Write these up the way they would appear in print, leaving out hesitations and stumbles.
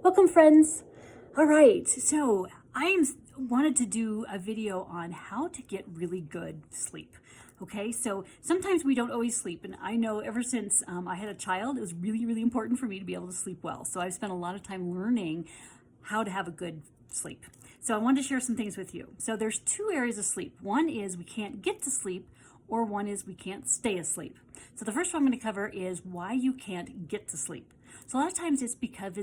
Welcome, friends. All right, so wanted to do a video on how to get really good sleep. Okay, so sometimes we don't always sleep, and I know ever since I had a child, it was really, really important for me to be able to sleep well. So I've spent a lot of time learning how to have a good sleep. So I wanted to share some things with you. So there's two areas of sleep. One is we can't get to sleep, or one is we can't stay asleep. So the first one I'm going to cover is why you can't get to sleep. So a lot of times it's because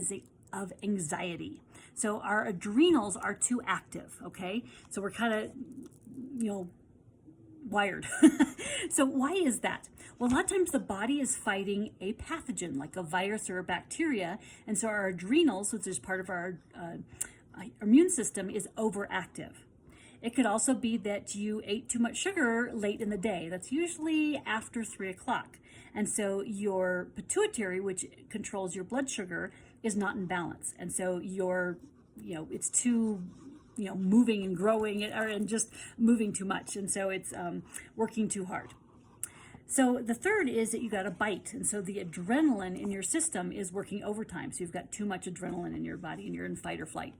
of anxiety. So our adrenals are too active, okay? So we're kind of, wired. So why is that? Well, a lot of times the body is fighting a pathogen like a virus or a bacteria, and so our adrenals, which is part of our immune system, is overactive. It could also be that you ate too much sugar late in the day. That's usually after 3 o'clock. And so your pituitary, which controls your blood sugar, is not in balance. And so it's too, moving and growing and just moving too much. And so it's working too hard. So the third is that you got a bite. And so the adrenaline in your system is working overtime. So you've got too much adrenaline in your body and you're in fight or flight.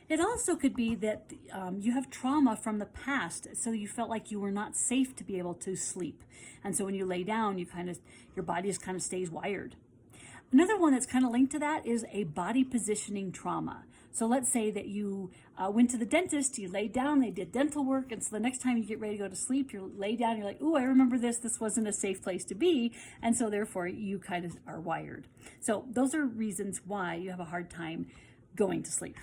It also could be that you have trauma from the past, so you felt like you were not safe to be able to sleep. And so when you lay down, your body just kind of stays wired. Another one that's kind of linked to that is a body positioning trauma. So let's say that you went to the dentist, you laid down, they did dental work, and so the next time you get ready to go to sleep, you lay down, you're like, ooh, I remember this wasn't a safe place to be, and so therefore you kind of are wired. So those are reasons why you have a hard time going to sleep.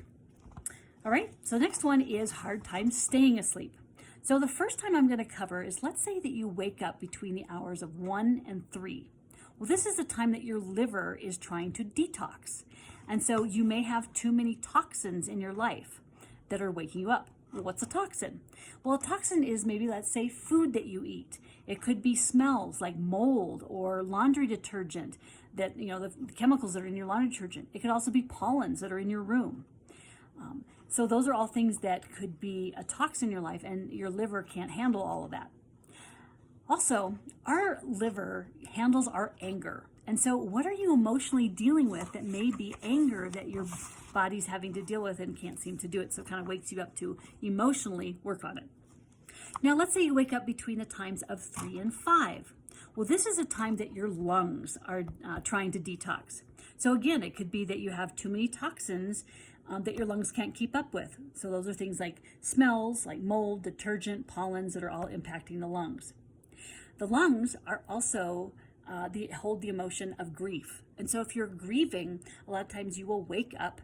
All right, so the next one is hard time staying asleep. So the first time I'm going to cover is, let's say that you wake up between the hours of 1 and 3. Well, this is the time that your liver is trying to detox. And so you may have too many toxins in your life that are waking you up. Well, what's a toxin? Well, a toxin is maybe, let's say, food that you eat. It could be smells like mold or laundry detergent, that, the chemicals that are in your laundry detergent. It could also be pollens that are in your room. So those are all things that could be a toxin in your life, and your liver can't handle all of that. Also, our liver handles our anger. And so what are you emotionally dealing with that may be anger that your body's having to deal with and can't seem to do it? So it kind of wakes you up to emotionally work on it. Now, let's say you wake up between the times of 3 and 5. Well, this is a time that your lungs are trying to detox. So again, it could be that you have too many toxins that your lungs can't keep up with. So those are things like smells, like mold, detergent, pollens that are all impacting the lungs. The lungs are also, they hold the emotion of grief. And so if you're grieving, a lot of times you will wake up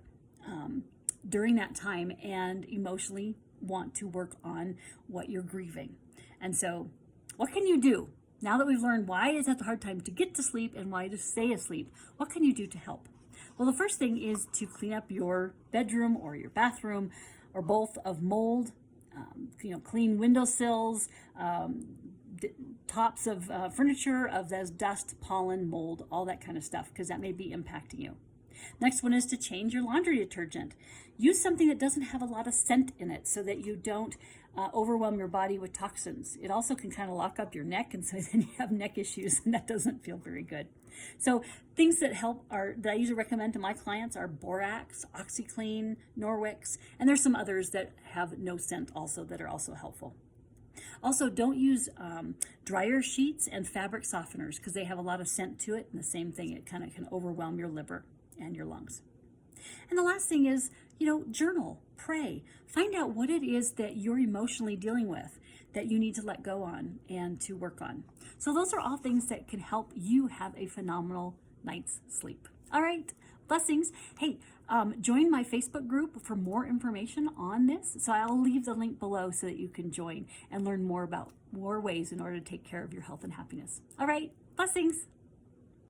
during that time and emotionally want to work on what you're grieving. And so what can you do? Now that we've learned why is it a hard time to get to sleep and why to stay asleep, what can you do to help? Well, the first thing is to clean up your bedroom or your bathroom or both of mold, clean windowsills, tops of furniture, of those dust, pollen, mold, all that kind of stuff, because that may be impacting you. Next one is to change your laundry detergent. Use something that doesn't have a lot of scent in it so that you don't overwhelm your body with toxins. It also can kind of lock up your neck, and so then you have neck issues, and that doesn't feel very good. So things that help that I usually recommend to my clients are borax, OxyClean, Norwex, and there's some others that have no scent also that are also helpful. Also, don't use dryer sheets and fabric softeners because they have a lot of scent to it, and the same thing, it kind of can overwhelm your liver and your lungs. And the last thing is, journal, pray, find out what it is that you're emotionally dealing with that you need to let go on and to work on. So those are all things that can help you have a phenomenal night's sleep. All right, blessings. Hey, join my Facebook group for more information on this. So I'll leave the link below so that you can join and learn more about more ways in order to take care of your health and happiness. All right, blessings.